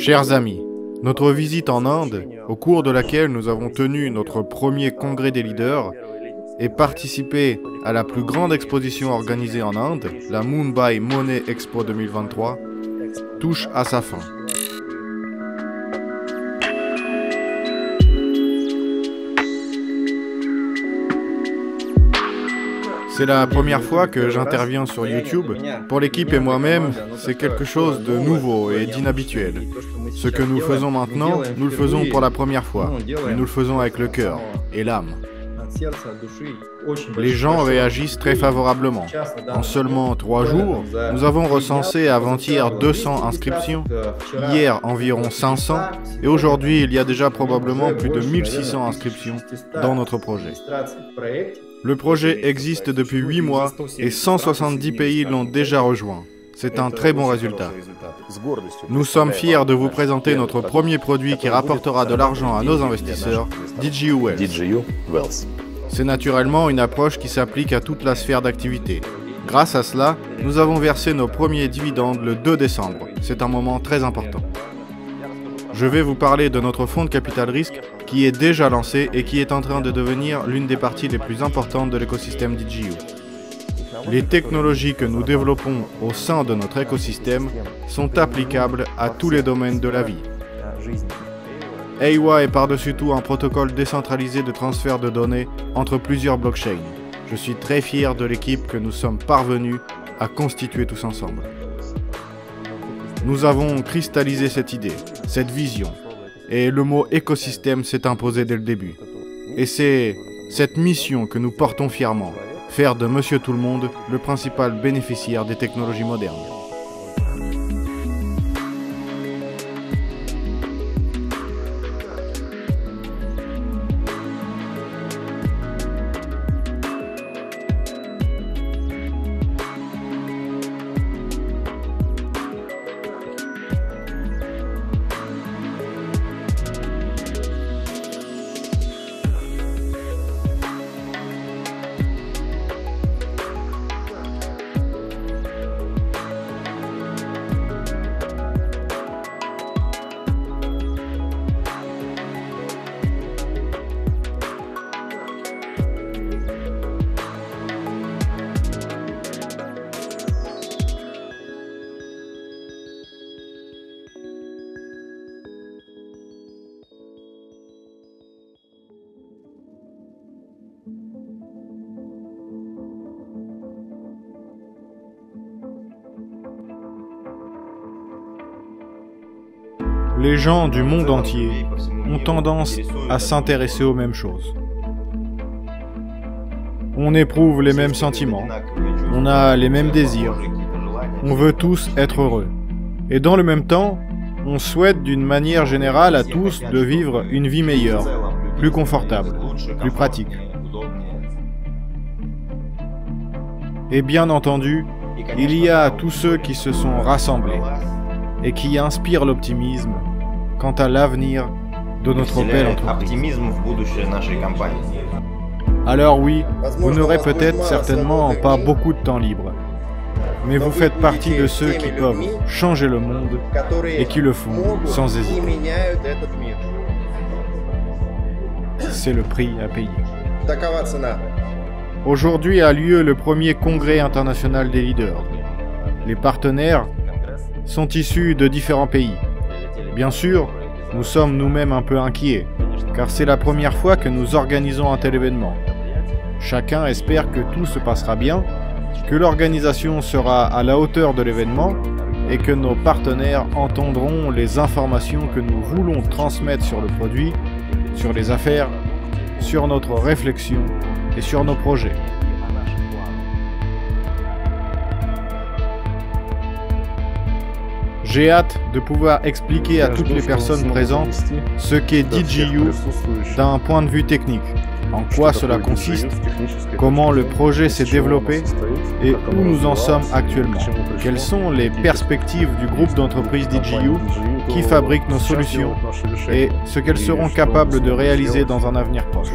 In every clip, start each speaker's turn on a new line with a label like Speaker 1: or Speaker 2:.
Speaker 1: Chers amis, notre visite en Inde, au cours de laquelle nous avons tenu notre premier congrès des leaders et participé à la plus grande exposition organisée en Inde, la Mumbai Money Expo 2023, touche à sa fin. C'est la première fois que j'interviens sur YouTube. Pour l'équipe et moi-même, c'est quelque chose de nouveau et d'inhabituel. Ce que nous faisons maintenant, nous le faisons pour la première fois, mais nous le faisons avec le cœur et l'âme. Les gens réagissent très favorablement. En seulement 3 jours, nous avons recensé avant-hier 200 inscriptions, hier environ 500, et aujourd'hui il y a déjà probablement plus de 1600 inscriptions dans notre projet. Le projet existe depuis 8 mois et 170 pays l'ont déjà rejoint. C'est un très bon résultat. Nous sommes fiers de vous présenter notre premier produit qui rapportera de l'argent à nos investisseurs, DGU Wealth. C'est naturellement une approche qui s'applique à toute la sphère d'activité. Grâce à cela, nous avons versé nos premiers dividendes le 2 décembre. C'est un moment très important. Je vais vous parler de notre fonds de capital risque qui est déjà lancé et qui est en train de devenir l'une des parties les plus importantes de l'écosystème DGU. Les technologies que nous développons au sein de notre écosystème sont applicables à tous les domaines de la vie. AIWA est par-dessus tout un protocole décentralisé de transfert de données entre plusieurs blockchains. Je suis très fier de l'équipe que nous sommes parvenus à constituer tous ensemble. Nous avons cristallisé cette idée, cette vision, et le mot écosystème s'est imposé dès le début. Et c'est cette mission que nous portons fièrement, faire de Monsieur Tout-le-Monde le principal bénéficiaire des technologies modernes. Les gens du monde entier ont tendance à s'intéresser aux mêmes choses. On éprouve les mêmes sentiments, on a les mêmes désirs, on veut tous être heureux. Et dans le même temps, on souhaite d'une manière générale à tous de vivre une vie meilleure, plus confortable, plus pratique. Et bien entendu, il y a tous ceux qui se sont rassemblés et qui inspirent l'optimisme quant à l'avenir de notre belle entreprise. Alors oui, vous n'aurez peut-être certainement pas beaucoup de temps libre, mais vous faites partie de ceux qui peuvent changer le monde et qui le font sans hésiter. C'est le prix à payer. Aujourd'hui a lieu le premier congrès international des leaders. Les partenaires sont issus de différents pays. Bien sûr, nous sommes nous-mêmes un peu inquiets, car c'est la première fois que nous organisons un tel événement. Chacun espère que tout se passera bien, que l'organisation sera à la hauteur de l'événement et que nos partenaires entendront les informations que nous voulons transmettre sur le produit, sur les affaires, sur notre réflexion et sur nos projets. J'ai hâte de pouvoir expliquer à toutes les personnes présentes ce qu'est DGU d'un point de vue technique, en quoi cela consiste, comment le projet s'est développé et où nous en sommes actuellement. Quelles sont les perspectives du groupe d'entreprises DGU qui fabrique nos solutions et ce qu'elles seront capables de réaliser dans un avenir proche.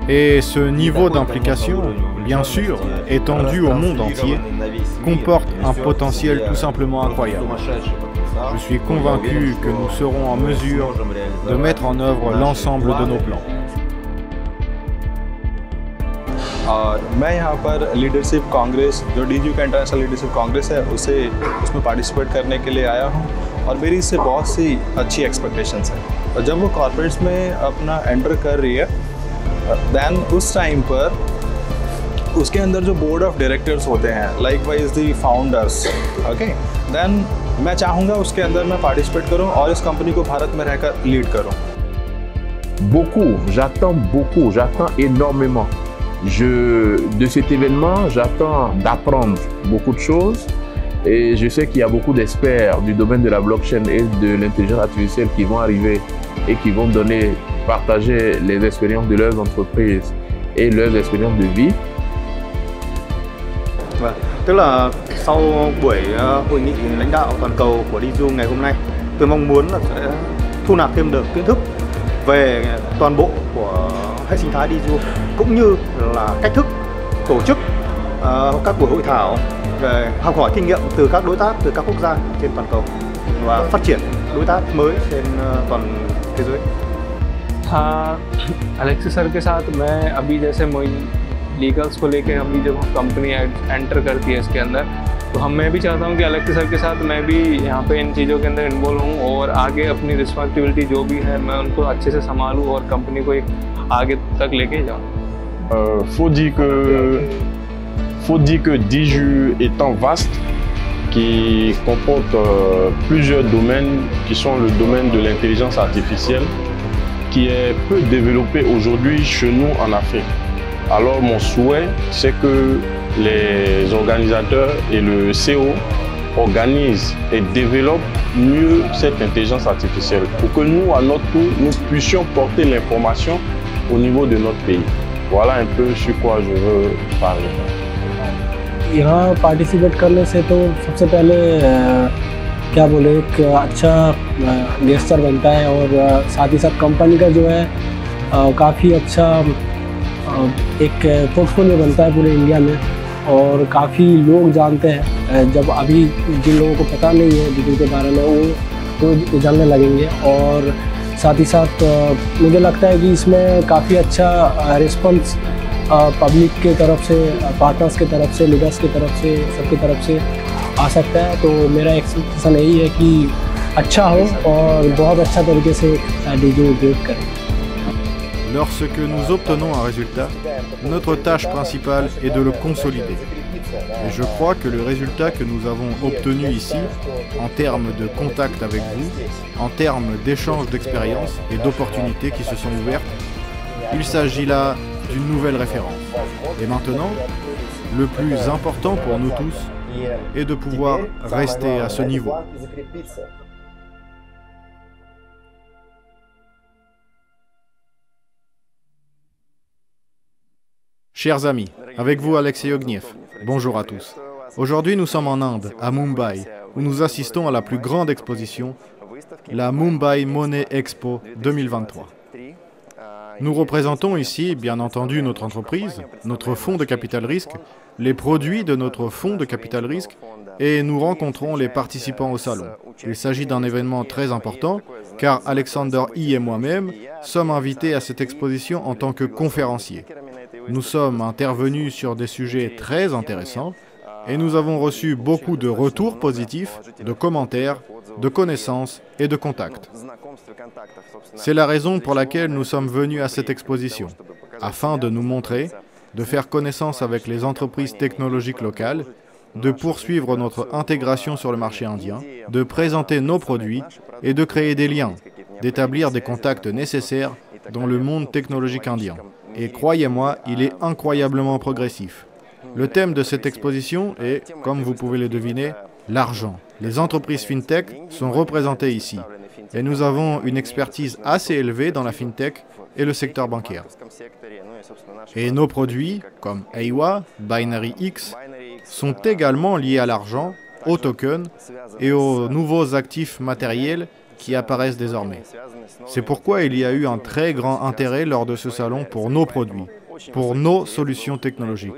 Speaker 1: Et ce niveau d'implication, bien sûr, étendu au monde entier, comporte un potentiel tout simplement incroyable. Je suis convaincu que nous serons en mesure de mettre en œuvre l'ensemble de nos plans.
Speaker 2: मैं यहाँ पर लीडरशिप कांग्रेस जो DGU का international leadership Congress है उसमें पार्टिसिपेट करने के लिए आया हूँ और मेरी इससे बहुत सी अच्छी एक्सपेक्टेशंस हैं। और जब वो कॉर्पोरेट्स में अपना एंटर कर रही है दैन उस टाइम पर उसके अंदर जो बोर्ड ऑफ डायरेक्टर्स होते हैं likewise the founders okay then मैं चाहूँगा उसके अंदर मैं पार्टिसिपेट करूँ और इस कंपनी को भारत में रहकर लीड करूँ।
Speaker 3: J'attends énormément. De cet événement, j'attends d'apprendre beaucoup de choses et je sais qu'il y a beaucoup d'experts du domaine de la blockchain et de l'intelligence artificielle qui vont arriver et qui vont partager les expériences de leurs entreprises et leurs expériences de vie.
Speaker 4: Tức là sau buổi hội nghị lãnh đạo toàn cầu của DGU ngày hôm nay, tôi mong muốn là sẽ thu nạp thêm được kiến thức về toàn bộ của hệ sinh thái DGU cũng như là cách thức tổ chức các buổi hội thảo, về học hỏi kinh nghiệm từ các đối tác từ các quốc gia trên toàn cầu và phát triển đối tác mới trên toàn thế giới.
Speaker 5: हाँ, Alexis sir के साथ मैं अभी जैसे लीगल्स को लेके अभी जब कंपनी एंटर करती है इसके अंदर तो मैं भी चाहता हूँ कि अलेक्सिस सर के साथ मैं भी यहाँ पे इन चीज़ों के अंदर इन्वॉल्व हूँ और आगे अपनी रिस्पॉन्सिबिलिटी जो भी है मैं उनको अच्छे से संभालूँ और कंपनी को एक आगे तक लेके जाऊँ।
Speaker 6: Faut dire que DGU étant vaste, qui comporte plusieurs domaines qui sont le domaine de l'intelligence artificielle, qui est peu développé aujourd'hui chez nous en Afrique. Alors mon souhait, c'est que les organisateurs et le CO organisent et développent mieux cette intelligence artificielle pour que nous, à notre tour, nous puissions porter l'information au niveau de notre pays. Voilà un peu sur quoi je veux parler.
Speaker 7: यहाँ पार्टिसिपेट करने से तो सबसे पहले क्या बोले एक अच्छा गेस्टर बनता है और साथ ही साथ कंपनी का जो है काफ़ी अच्छा एक पोर्टफोलियो बनता है पूरे इंडिया में और काफ़ी लोग जानते हैं। जब अभी जिन लोगों को पता नहीं है DGU के बारे में वो तो जानने लगेंगे और साथ ही साथ मुझे लगता है कि इसमें काफ़ी अच्छा रिस्पॉन्स पब्लिक के तरफ से, पार्टनर्स के तरफ से, लीडर्स की तरफ से, सबकी तरफ से आ सकता है। तो मेरा एक्सपेक्टेशन यही है कि अच्छा हो और बहुत अच्छा तरीके से DGU उपयोग करें।
Speaker 1: Lorsque nous obtenons un résultat, notre tâche principale est de le consolider. Et je crois que le résultat que nous avons obtenu ici, en termes de contact avec vous, en termes d'échange d'expériences et d'opportunités qui se sont ouvertes, il s'agit là d'une nouvelle référence. Et maintenant, le plus important pour nous tous est de pouvoir rester à ce niveau. Chers amis, avec vous Alexei Ogniev, bonjour à tous. Aujourd'hui nous sommes en Inde, à Mumbai, où nous assistons à la plus grande exposition, la Mumbai Money Expo 2023. Nous représentons ici, bien entendu, notre entreprise, notre fonds de capital risque, les produits de notre fonds de capital risque, et nous rencontrons les participants au salon. Il s'agit d'un événement très important, car Alexander I et moi-même sommes invités à cette exposition en tant que conférenciers. Nous sommes intervenus sur des sujets très intéressants et nous avons reçu beaucoup de retours positifs, de commentaires, de connaissances et de contacts. C'est la raison pour laquelle nous sommes venus à cette exposition, afin de nous montrer, de faire connaissance avec les entreprises technologiques locales, de poursuivre notre intégration sur le marché indien, de présenter nos produits et de créer des liens, d'établir des contacts nécessaires dans le monde technologique indien. Et croyez-moi, il est incroyablement progressif. Le thème de cette exposition est, comme vous pouvez le deviner, l'argent. Les entreprises FinTech sont représentées ici. Et nous avons une expertise assez élevée dans la FinTech et le secteur bancaire. Et nos produits, comme AIWA, Binary X, sont également liés à l'argent, aux tokens et aux nouveaux actifs matériels qui apparaissent désormais. C'est pourquoi il y a eu un très grand intérêt lors de ce salon pour nos produits, pour nos solutions technologiques.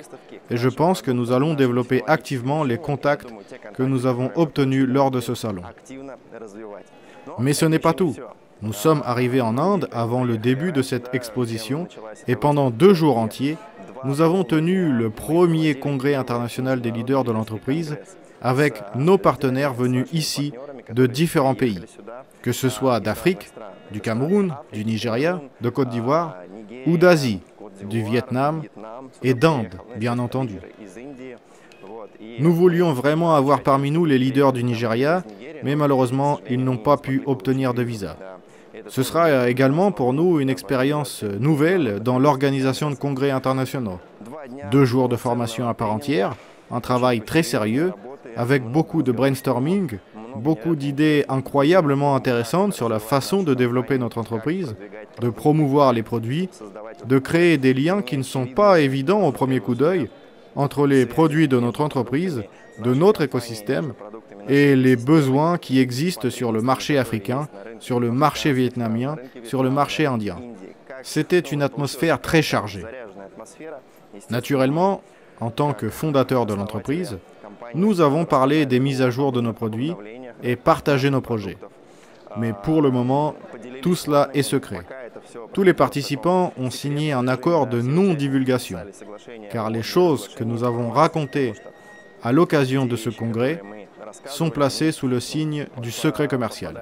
Speaker 1: et je pense que nous allons développer activement les contacts que nous avons obtenus lors de ce salon. Mais ce n'est pas tout. Nous sommes arrivés en Inde avant le début de cette exposition et pendant 2 jours entiers, nous avons tenu le premier congrès international des leaders de l'entreprise avec nos partenaires venus ici de différents pays, que ce soit d'Afrique, du Cameroun, du Nigeria, de Côte d'Ivoire ou d'Asie, du Vietnam et d'Inde, bien entendu. Nous voulions vraiment avoir parmi nous les leaders du Nigeria, mais malheureusement, ils n'ont pas pu obtenir de visa. Ce sera également pour nous une expérience nouvelle dans l'organisation de congrès internationaux. 2 jours de formation à part entière, un travail très sérieux, avec beaucoup de brainstorming, beaucoup d'idées incroyablement intéressantes sur la façon de développer notre entreprise, de promouvoir les produits, de créer des liens qui ne sont pas évidents au premier coup d'œil entre les produits de notre entreprise, de notre écosystème et les besoins qui existent sur le marché africain, sur le marché vietnamien, sur le marché indien. C'était une atmosphère très chargée. Naturellement, en tant que fondateur de l'entreprise, nous avons parlé des mises à jour de nos produits et partagé nos projets. Mais pour le moment, tout cela est secret. Tous les participants ont signé un accord de non-divulgation, car les choses que nous avons racontées à l'occasion de ce congrès sont placées sous le signe du secret commercial.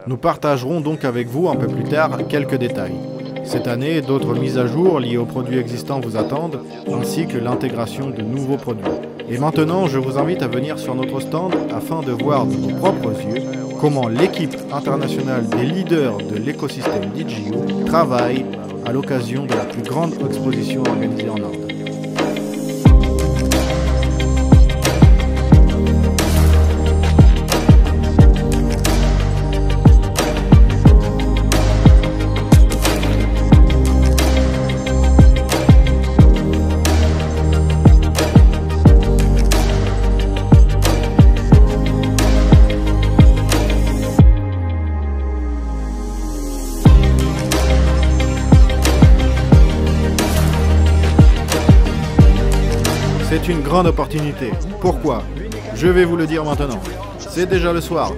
Speaker 1: Nous partagerons donc avec vous un peu plus tard quelques détails. Cette année, d'autres mises à jour liées aux produits existants vous attendent, ainsi que l'intégration de nouveaux produits. Et maintenant, je vous invite à venir sur notre stand afin de voir de vos propres yeux comment l'équipe internationale des leaders de l'écosystème DigiU travaille à l'occasion de la plus grande exposition organisée en Inde. C'est une grande opportunité. Pourquoi? Je vais vous le dire maintenant. C'est déjà le soir.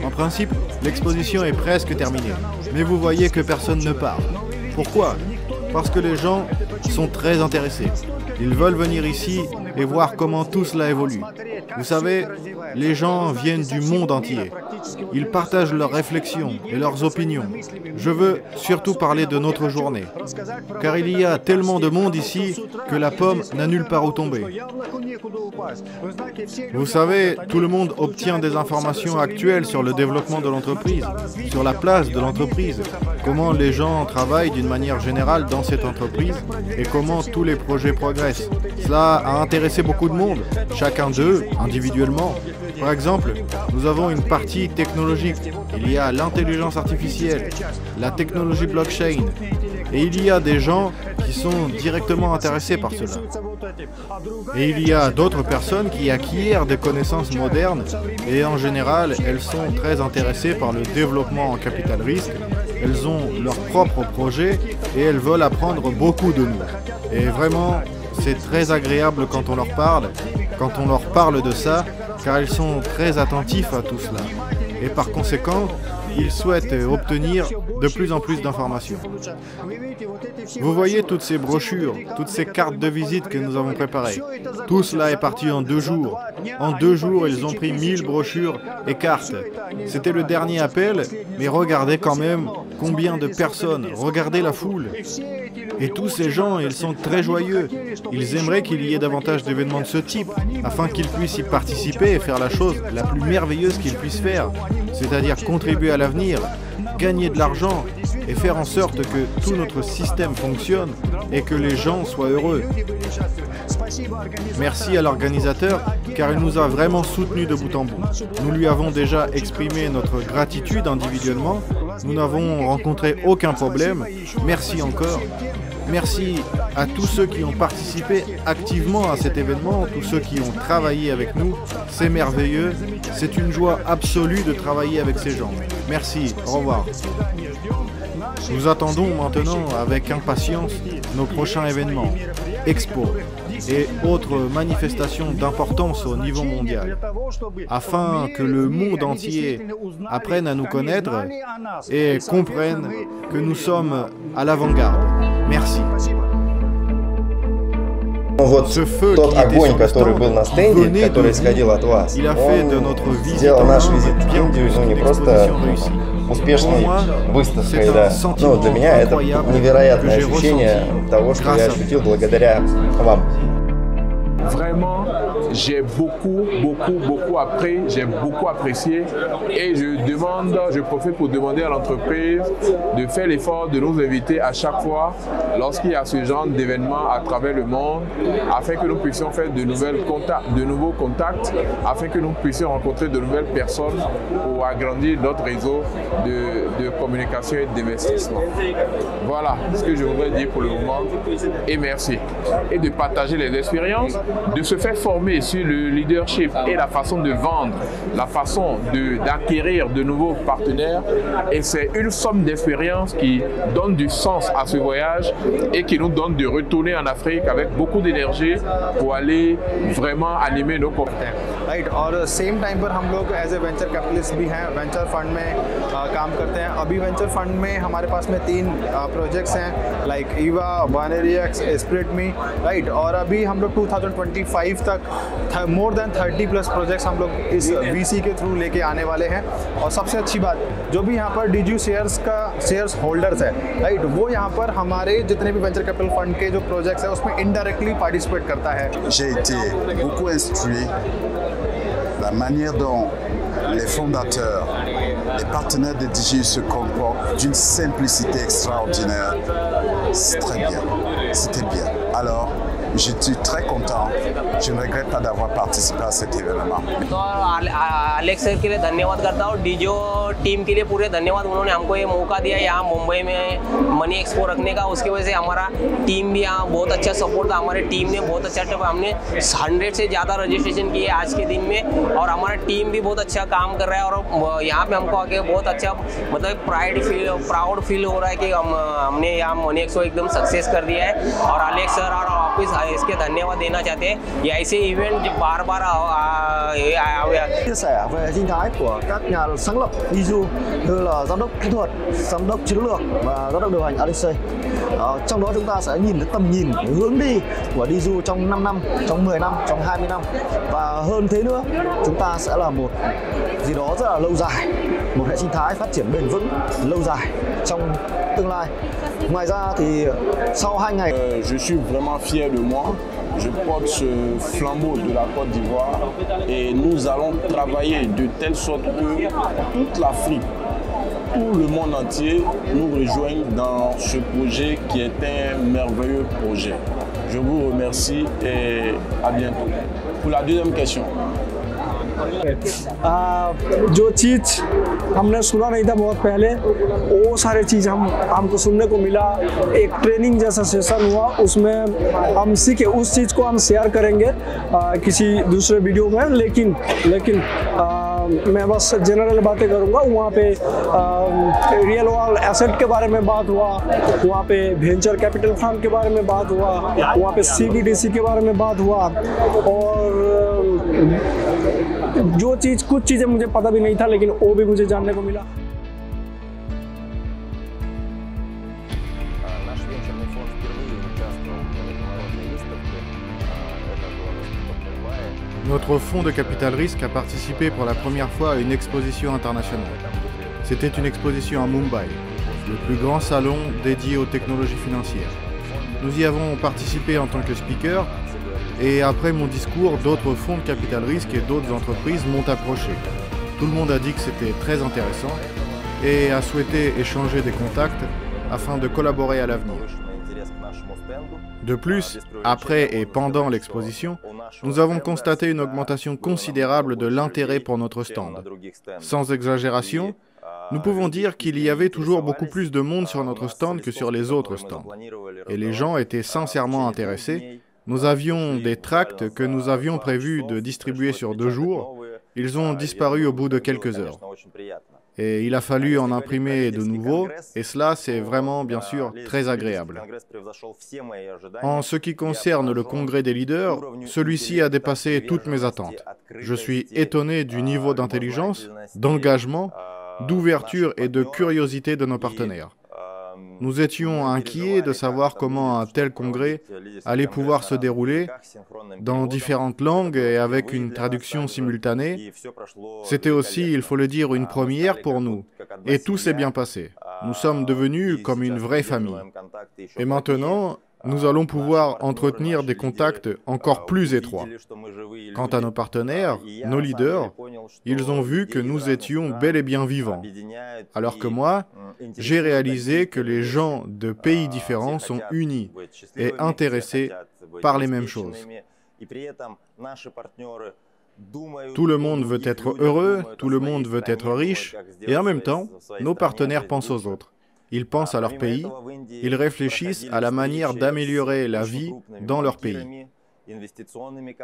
Speaker 1: En principe, l'exposition est presque terminée. Mais vous voyez que personne ne parle. Pourquoi? Parce que les gens sont très intéressés. Ils veulent venir ici et voir comment tout cela évolue. Vous savez, les gens viennent du monde entier. Ils partagent leurs réflexions et leurs opinions. Je veux surtout parler de notre journée, car il y a tellement de monde ici que la pomme n'a nulle part où tomber. Vous savez, tout le monde obtient des informations actuelles sur le développement de l'entreprise, sur la place de l'entreprise, comment les gens travaillent d'une manière générale dans cette entreprise et comment tous les projets progressent. Cela a intéressé beaucoup de monde, chacun d'eux, individuellement. Par exemple, nous avons une partie technologique. Il y a l'intelligence artificielle, la technologie blockchain. Et il y a des gens qui sont directement intéressés par cela. Et il y a d'autres personnes qui acquièrent des connaissances modernes et en général, elles sont très intéressées par le développement en capital risque. Elles ont leurs propres projets et elles veulent apprendre beaucoup de nous. Et vraiment, c'est très agréable quand on leur parle de ça, car ils sont très attentifs à tout cela. Et par conséquent, ils souhaitent obtenir de plus en plus d'informations. Vous voyez toutes ces brochures, toutes ces cartes de visite que nous avons préparées. Tout cela est parti en 2 jours. En 2 jours, ils ont pris 1000 brochures et cartes. C'était le dernier appel, mais regardez quand même combien de personnes, regardez la foule. Et tous ces gens, ils sont très joyeux. Ils aimeraient qu'il y ait davantage d'événements de ce type, afin qu'ils puissent y participer et faire la chose la plus merveilleuse qu'ils puissent faire, c'est-à-dire contribuer à l'avenir, gagner de l'argent et faire en sorte que tout notre système fonctionne et que les gens soient heureux. Merci à l'organisateur, car il nous a vraiment soutenus de bout en bout. Nous lui avons déjà exprimé notre gratitude individuellement. Nous n'avons rencontré aucun problème. Merci encore. Merci à tous ceux qui ont participé activement à cet événement, tous ceux qui ont travaillé avec nous. C'est merveilleux. C'est une joie absolue de travailler avec ces gens. Merci. Au revoir. Nous attendons maintenant avec impatience nos prochains événements. Expo, et autres manifestations d'importance au niveau mondial, afin que le monde entier apprenne à nous connaître et comprenne que nous sommes à l'avant-garde. Merci. Ce feu
Speaker 8: тот огонь, который был на стенде, который исходил от вас, он сделал наш визит в Индию, ну, не просто успешной выставкой, да. Но для меня это невероятное ощущение того, что я ощутил благодаря вам.
Speaker 3: Vraiment, j'ai beaucoup appris, j'ai beaucoup apprécié et je profite pour demander à l'entreprise de faire l'effort de nous inviter à chaque fois lorsqu'il y a ce genre d'événements à travers le monde afin que nous puissions faire de nouveaux contacts, afin que nous puissions rencontrer de nouvelles personnes pour agrandir notre réseau de communication et d'investissement. Voilà ce que je voudrais dire pour le moment et merci. Et de partager les expériences, de se faire former sur le leadership et la façon de vendre, la façon d'acquérir de nouveaux partenaires. Et c'est une somme d'expérience qui donne du sens à ce voyage et qui nous donne de retourner en Afrique avec beaucoup d'énergie pour aller vraiment animer nos contacts.
Speaker 4: Right और same time पर हम लोग as a venture capitalist भी हैं, venture fund में काम करते हैं। अभी वेंचर फंड में हमारे पास में 3 प्रोजेक्ट्स हैं, लाइक ईवा, बाइनरीएक्स, स्प्रिटमी, राइट। और अभी हम लोग 2025 तक मोर देन 30+ प्रोजेक्ट्स हम लोग इस वीसी के थ्रू लेके आने वाले हैं। और सबसे अच्छी बात, जो भी यहाँ पर डीजू शेयर्स होल्डर्स है, राइट, वो यहाँ पर हमारे जितने भी वेंचर कैपिटल फंड के जो प्रोजेक्ट्स हैं उसमें इनडायरेक्टली पार्टिसिपेट करता है।
Speaker 9: J'ai été beaucoup instruit. La manière dont les fondateurs, les partenaires de DigiU se comportent d'une simplicité extraordinaire, c'est très bien, c'était bien. Alors, je suis très content, je ne regrette pas d'avoir participé à cet événement.
Speaker 10: तो Alex sir के लिए धन्यवाद करता हूँ, डीजो टीम के लिए पूरे धन्यवाद। उन्होंने हमको ये मौका दिया यहाँ मुंबई में मनी एक्सपो रखने का। उसकी वजह से हमारा टीम भी यहाँ बहुत अच्छा सपोर्ट था। हमारे टीम ने बहुत अच्छा, हमने 100 से ज़्यादा रजिस्ट्रेशन किए आज के दिन में और हमारा टीम भी बहुत अच्छा काम कर रहा है। और यहाँ पे हमको आके बहुत अच्छा मतलब प्राउड फील हो रहा है कि हमने यहाँ मनी एक्सपो एकदम सक्सेस कर दिया है। और अलेक्स सर और ऑफिस इसके धन्यवाद देना चाहते हैं। ये ऐसे इवेंट बार-बार
Speaker 11: chia sẻ về sinh thái của các nhà sáng lập DigiU như là giám đốc kỹ thuật, giám đốc chiến lược và giám đốc điều hành Alex. Trong đó chúng ta sẽ nhìn thấy tầm nhìn, hướng đi của DigiU trong 5 năm, trong 10 năm, trong 20 năm và hơn thế nữa, chúng ta sẽ là một gì đó rất là lâu dài, một hệ sinh thái phát triển bền vững lâu dài trong tương lai. Ngoài ra thì sau 2 ngày,
Speaker 6: je suis vraiment fier de moi. Je porte ce flambeau de la Côte d'Ivoire et nous allons travailler de telle sorte que toute l'Afrique, tout le monde entier nous rejoigne dans ce projet qui est un merveilleux projet. Je vous remercie et à bientôt. Pour la deuxième question.
Speaker 7: जो चीज़ हमने सुना नहीं था बहुत पहले, वो सारे चीज़ हमको सुनने को मिला। एक ट्रेनिंग जैसा सेशन हुआ, उसमें हम सीखे, उस चीज़ को हम शेयर करेंगे किसी दूसरे वीडियो में। लेकिन मैं बस जनरल बातें करूँगा। वहाँ पे रियल वर्ल्ड एसेट के बारे में बात हुआ, वहाँ पे वेंचर कैपिटल फंड के बारे में बात हुआ, वहाँ पे CBDC के बारे में बात हुआ। और जो चीज़, कुछ चीज़ें मुझे पता भी नहीं था, लेकिन वो भी मुझे जानने को मिला।
Speaker 1: Notre fonds de capital risque a participé pour la première fois à une exposition internationale. C'était une exposition à Mumbai, le plus grand salon dédié aux technologies financières. Nous y avons participé en tant que speaker. Et après mon discours, d'autres fonds de capital risque et d'autres entreprises m'ont approché. Tout le monde a dit que c'était très intéressant et a souhaité échanger des contacts afin de collaborer à l'avenir. De plus, après et pendant l'exposition, nous avons constaté une augmentation considérable de l'intérêt pour notre stand. Sans exagération, nous pouvons dire qu'il y avait toujours beaucoup plus de monde sur notre stand que sur les autres stands. Et les gens étaient sincèrement intéressés. Nous avions des tracts que nous avions prévu de distribuer sur 2 jours. Ils ont disparu au bout de quelques heures. Et il a fallu en imprimer de nouveaux, et cela, c'est vraiment, bien sûr, très agréable. En ce qui concerne le congrès des leaders, celui-ci a dépassé toutes mes attentes. Je suis étonné du niveau d'intelligence, d'engagement, d'ouverture et de curiosité de nos partenaires. Nous étions inquiets de savoir comment un tel congrès allait pouvoir se dérouler dans différentes langues et avec une traduction simultanée. C'était aussi, il faut le dire, une première pour nous. Et tout s'est bien passé. Nous sommes devenus comme une vraie famille. Et maintenant, nous allons pouvoir entretenir des contacts encore plus étroits. Quant à nos partenaires, nos leaders, ils ont vu que nous étions bel et bien vivants. Alors que moi, j'ai réalisé que les gens de pays différents sont unis et intéressés par les mêmes choses. Tout le monde veut être heureux, tout le monde veut être riche, et en même temps, nos partenaires pensent aux autres. Ils pensent à leur pays, ils réfléchissent à la manière d'améliorer la vie dans leur pays.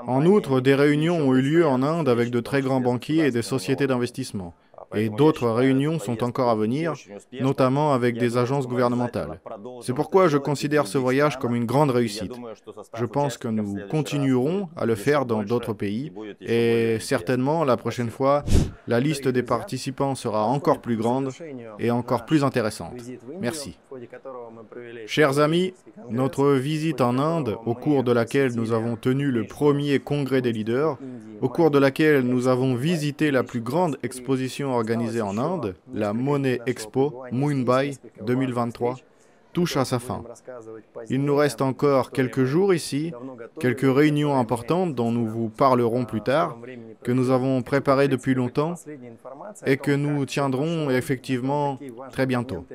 Speaker 1: En outre, des réunions ont eu lieu en Inde avec de très grands banquiers et des sociétés d'investissement. Et d'autres réunions sont encore à venir, notamment avec des agences gouvernementales. C'est pourquoi je considère ce voyage comme une grande réussite. Je pense que nous continuerons à le faire dans d'autres pays et certainement la prochaine fois, la liste des participants sera encore plus grande et encore plus intéressante. Merci. Chers amis, notre visite en Inde, au cours de laquelle nous avons tenu le premier congrès des leaders, au cours de laquelle nous avons visité la plus grande exposition organisée en Inde, la Money Expo Mumbai 2023, touche à sa fin. Il nous reste encore quelques jours ici, quelques réunions importantes dont nous vous parlerons plus tard, que nous avons préparées depuis longtemps et que nous tiendrons effectivement très bientôt.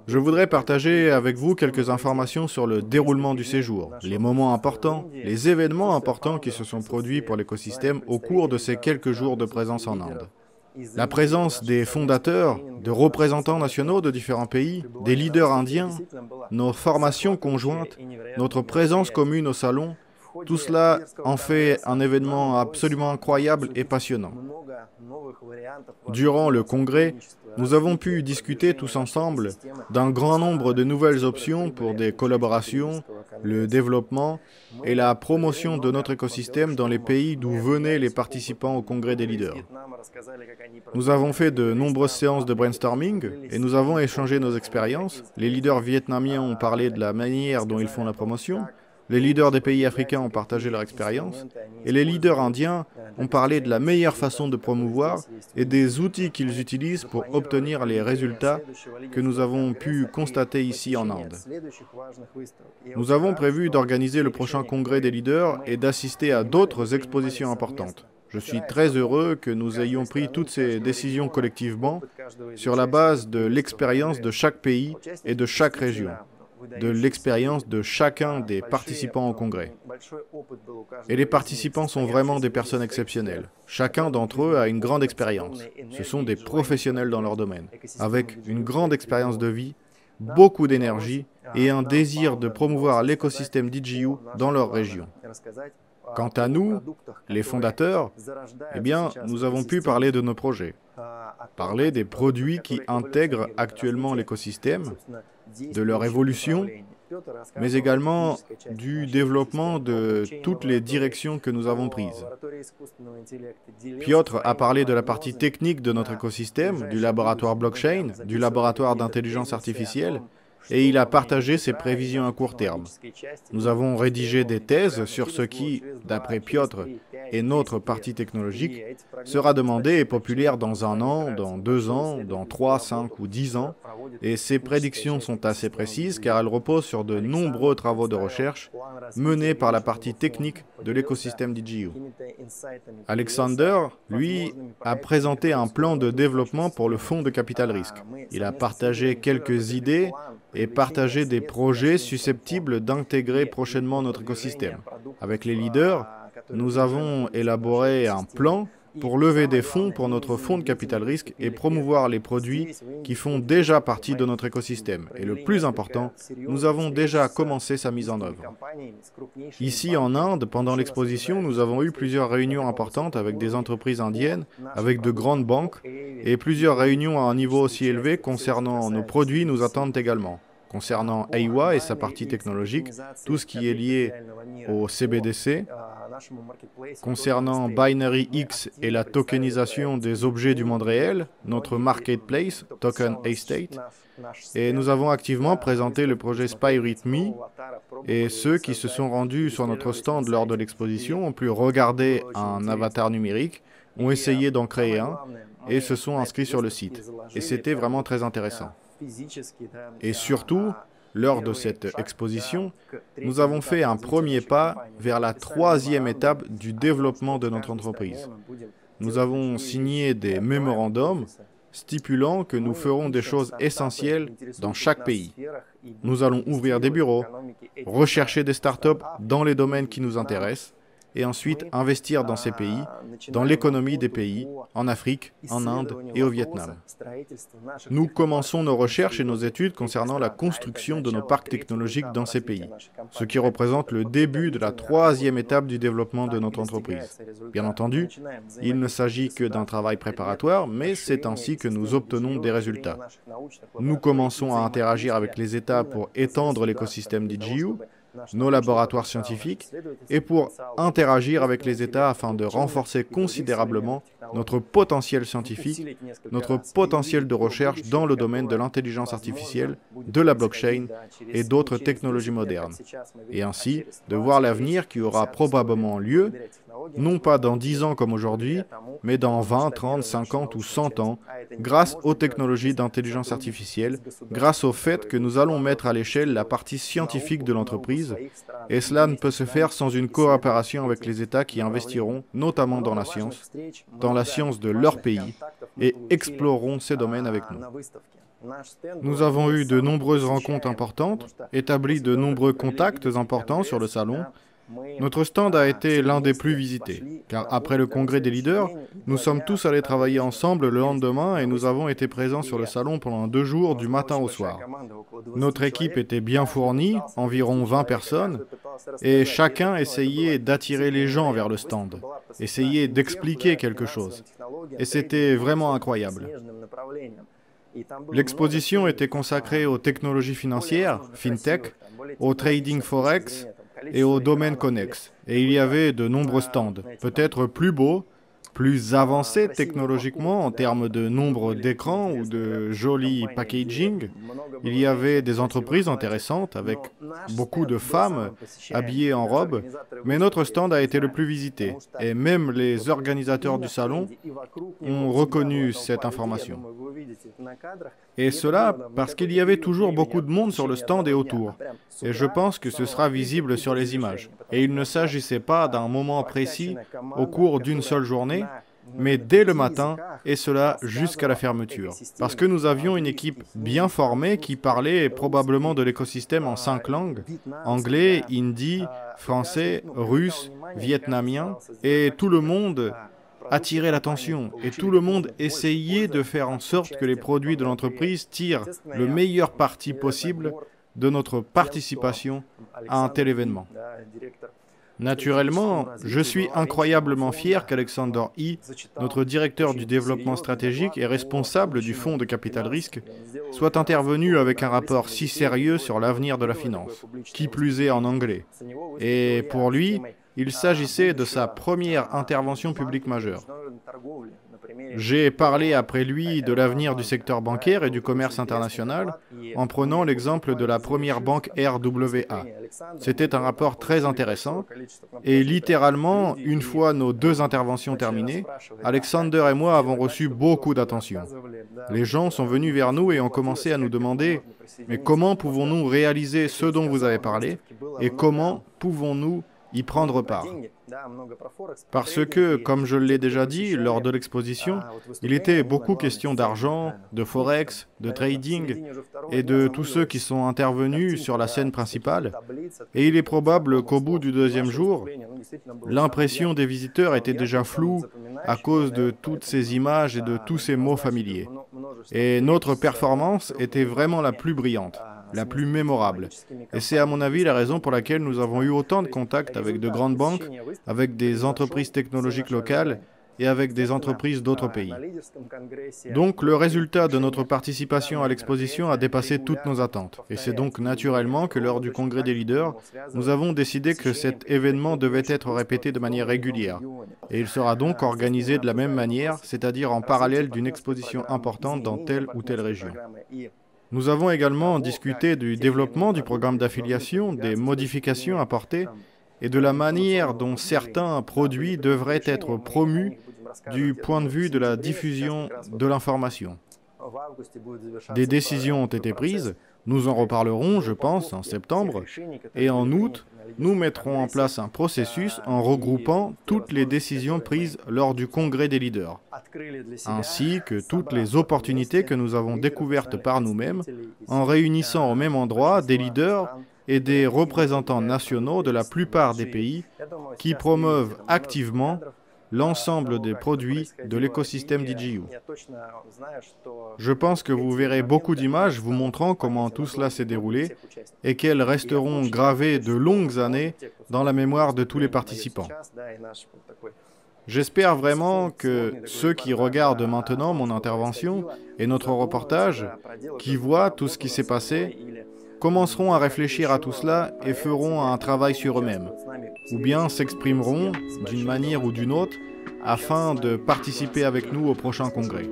Speaker 1: Je voudrais partager avec vous quelques informations sur le déroulement du séjour, les moments importants, les événements importants qui se sont produits pour l'écosystème au cours de ces quelques jours de présence en Inde. La présence des fondateurs, de représentants nationaux de différents pays, des leaders indiens, nos formations conjointes, notre présence commune au salon, tout cela en fait un événement absolument incroyable et passionnant. Durant le congrès, nous avons pu discuter tous ensemble d'un grand nombre de nouvelles options pour des collaborations, le développement et la promotion de notre écosystème dans les pays d'où venaient les participants au congrès des leaders. Nous avons fait de nombreuses séances de brainstorming et nous avons échangé nos expériences. Les leaders vietnamiens ont parlé de la manière dont ils font la promotion. Les leaders des pays africains ont partagé leur expérience et les leaders indiens ont parlé de la meilleure façon de promouvoir et des outils qu'ils utilisent pour obtenir les résultats que nous avons pu constater ici en Inde. Nous avons prévu d'organiser le prochain congrès des leaders et d'assister à d'autres expositions importantes. Je suis très heureux que nous ayons pris toutes ces décisions collectivement sur la base de l'expérience de chaque pays et de chaque région, de l'expérience de chacun des participants au congrès. Et les participants sont vraiment des personnes exceptionnelles. Chacun d'entre eux a une grande expérience. Ce sont des professionnels dans leur domaine, avec une grande expérience de vie, beaucoup d'énergie et un désir de promouvoir l'écosystème DigiU dans leur région. Quant à nous, les fondateurs, eh bien, nous avons pu parler de nos projets, parler des produits qui intègrent actuellement l'écosystème, de leur évolution, mais également du développement de toutes les directions que nous avons prises. Piotr a parlé de la partie technique de notre écosystème, du laboratoire blockchain, du laboratoire d'intelligence artificielle, et il a partagé ses prévisions à court terme. Nous avons rédigé des thèses sur ce qui, d'après Piotr et notre partie technologique, sera demandé et populaire dans 1 an, dans 2 ans, dans 3, 5 ou 10 ans, et ces prédictions sont assez précises car elles reposent sur de nombreux travaux de recherche menés par la partie technique de l'écosystème DigiU. Alexander, lui, a présenté un plan de développement pour le fonds de capital risque. Il a partagé quelques idées et partagé des projets susceptibles d'intégrer prochainement notre écosystème. Avec les leaders, nous avons élaboré un plan pour lever des fonds pour notre fonds de capital risque et promouvoir les produits qui font déjà partie de notre écosystème. Et le plus important, nous avons déjà commencé sa mise en œuvre. Ici en Inde, pendant l'exposition, nous avons eu plusieurs réunions importantes avec des entreprises indiennes, avec de grandes banques, et plusieurs réunions à un niveau aussi élevé concernant nos produits nous attendent également. Concernant Aiwa et sa partie technologique, tout ce qui est lié au CBDC, concernant Binary X et la tokenisation des objets du monde réel, notre marketplace, Token Estate, et nous avons activement présenté le projet Spy.me, et ceux qui se sont rendus sur notre stand lors de l'exposition ont pu regarder un avatar numérique, ont essayé d'en créer un, et se sont inscrits sur le site. Et c'était vraiment très intéressant. Et surtout, lors de cette exposition, nous avons fait un premier pas vers la troisième étape du développement de notre entreprise. Nous avons signé des mémorandums stipulant que nous ferons des choses essentielles dans chaque pays. Nous allons ouvrir des bureaux, rechercher des startups dans les domaines qui nous intéressent, et ensuite investir dans ces pays, dans l'économie des pays, en Afrique, en Inde et au Vietnam. Nous commençons nos recherches et nos études concernant la construction de nos parcs technologiques dans ces pays, ce qui représente le début de la troisième étape du développement de notre entreprise. Bien entendu, il ne s'agit que d'un travail préparatoire, mais c'est ainsi que nous obtenons des résultats. Nous commençons à interagir avec les États pour étendre l'écosystème DigiU, nos laboratoires scientifiques, et pour interagir avec les États afin de renforcer considérablement notre potentiel scientifique, notre potentiel de recherche dans le domaine de l'intelligence artificielle, de la blockchain et d'autres technologies modernes. Et ainsi, de voir l'avenir qui aura probablement lieu, non pas dans 10 ans comme aujourd'hui, mais dans 20, 30, 50 ou 100 ans, grâce aux technologies d'intelligence artificielle, grâce au fait que nous allons mettre à l'échelle la partie scientifique de l'entreprise, et cela ne peut se faire sans une coopération avec les États qui investiront notamment dans la science de leur pays, et exploreront ces domaines avec nous. Nous avons eu de nombreuses rencontres importantes, établi de nombreux contacts importants sur le salon. Notre stand a été l'un des plus visités, car après le congrès des leaders, nous sommes tous allés travailler ensemble le lendemain et nous avons été présents sur le salon pendant 2 jours du matin au soir. Notre équipe était bien fournie, environ 20 personnes, et chacun essayait d'attirer les gens vers le stand, essayait d'expliquer quelque chose. Et c'était vraiment incroyable. L'exposition était consacrée aux technologies financières, FinTech, au trading Forex, et aux domaines connexes. Et il y avait de nombreux stands, peut-être plus beaux, plus avancés technologiquement en termes de nombre d'écrans ou de joli packaging. Il y avait des entreprises intéressantes avec beaucoup de femmes habillées en robe, mais notre stand a été le plus visité. Et même les organisateurs du salon ont reconnu cette information. Et cela parce qu'il y avait toujours beaucoup de monde sur le stand et autour. Et je pense que ce sera visible sur les images. Et il ne s'agissait pas d'un moment précis au cours d'une seule journée, mais dès le matin, et cela jusqu'à la fermeture. Parce que nous avions une équipe bien formée qui parlait probablement de l'écosystème en 5 langues, anglais, hindi, français, russe, vietnamien, et tout le monde attirait l'attention, et tout le monde essayait de faire en sorte que les produits de l'entreprise tirent le meilleur parti possible de notre participation à un tel événement. Naturellement, je suis incroyablement fier qu'Alexander Yi, notre directeur du développement stratégique et responsable du fonds de capital risque, soit intervenu avec un rapport si sérieux sur l'avenir de la finance, qui plus est en anglais. Et pour lui, il s'agissait de sa première intervention publique majeure. J'ai parlé après lui de l'avenir du secteur bancaire et du commerce international en prenant l'exemple de la première banque RWA. C'était un rapport très intéressant et littéralement, une fois nos 2 interventions terminées, Alexander et moi avons reçu beaucoup d'attention. Les gens sont venus vers nous et ont commencé à nous demander « Mais comment pouvons-nous réaliser ce dont vous avez parlé et comment pouvons-nous y prendre part. Parce que, comme je l'ai déjà dit lors de l'exposition, il était beaucoup question d'argent, de forex, de trading et de tous ceux qui sont intervenus sur la scène principale. Et il est probable qu'au bout du deuxième jour, l'impression des visiteurs était déjà floue à cause de toutes ces images et de tous ces mots familiers. Et notre performance était vraiment la plus brillante, la plus mémorable. Et c'est à mon avis la raison pour laquelle nous avons eu autant de contacts avec de grandes banques, avec des entreprises technologiques locales et avec des entreprises d'autres pays. Donc le résultat de notre participation à l'exposition a dépassé toutes nos attentes. Et c'est donc naturellement que lors du congrès des leaders, nous avons décidé que cet événement devait être répété de manière régulière. Et il sera donc organisé de la même manière, c'est-à-dire en parallèle d'une exposition importante dans telle ou telle région. Nous avons également discuté du développement du programme d'affiliation, des modifications apportées et de la manière dont certains produits devraient être promus du point de vue de la diffusion de l'information. Des décisions ont été prises, nous en reparlerons, je pense, en septembre, et en août, nous mettrons en place un processus en regroupant toutes les décisions prises lors du congrès des leaders, ainsi que toutes les opportunités que nous avons découvertes par nous-mêmes, en réunissant au même endroit des leaders et des représentants nationaux de la plupart des pays qui promeuvent activement l'ensemble des produits de l'écosystème DigiU. Je pense que vous verrez beaucoup d'images vous montrant comment tout cela s'est déroulé et qu'elles resteront gravées de longues années dans la mémoire de tous les participants. J'espère vraiment que ceux qui regardent maintenant mon intervention et notre reportage, qui voient tout ce qui s'est passé, commenceront à réfléchir à tout cela et feront un travail sur eux-mêmes, ou bien s'exprimeront d'une manière ou d'une autre afin de participer avec nous au prochain congrès.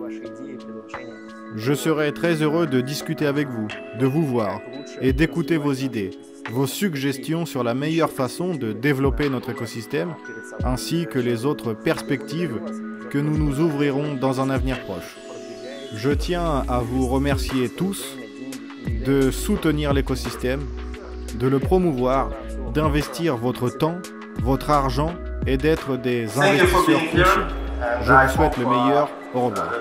Speaker 1: Je serai très heureux de discuter avec vous, de vous voir et d'écouter vos idées, vos suggestions sur la meilleure façon de développer notre écosystème, ainsi que les autres perspectives que nous nous ouvrirons dans un avenir proche. Je tiens à vous remercier tous de soutenir l'écosystème, de le promouvoir, d'investir votre temps, votre argent et d'être des investisseurs conscients. Je vous souhaite le meilleur. Au revoir.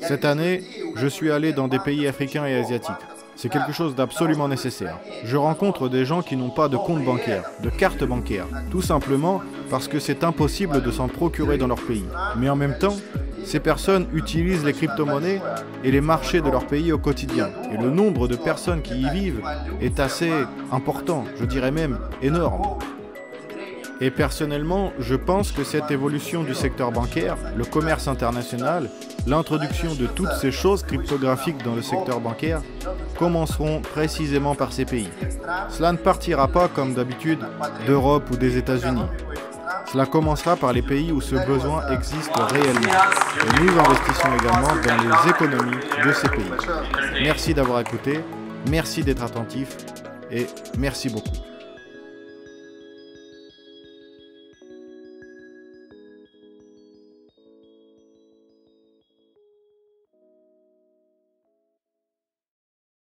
Speaker 1: Cette année, je suis allé dans des pays africains et asiatiques. C'est quelque chose d'absolument nécessaire. Je rencontre des gens qui n'ont pas de compte bancaire, de carte bancaire, tout simplement parce que c'est impossible de s'en procurer dans leur pays. Mais en même temps, ces personnes utilisent les crypto-monnaies et les marchés de leur pays au quotidien. Et le nombre de personnes qui y vivent est assez important, je dirais même énorme. Et personnellement, je pense que cette évolution du secteur bancaire, le commerce international, l'introduction de toutes ces choses cryptographiques dans le secteur bancaire commenceront précisément par ces pays. Cela ne partira pas comme d'habitude d'Europe ou des États-Unis. Cela commencera par les pays où ce besoin existe réellement. Et nous investissons également dans les économies de ces pays. Merci d'avoir écouté, merci d'être attentif et merci beaucoup.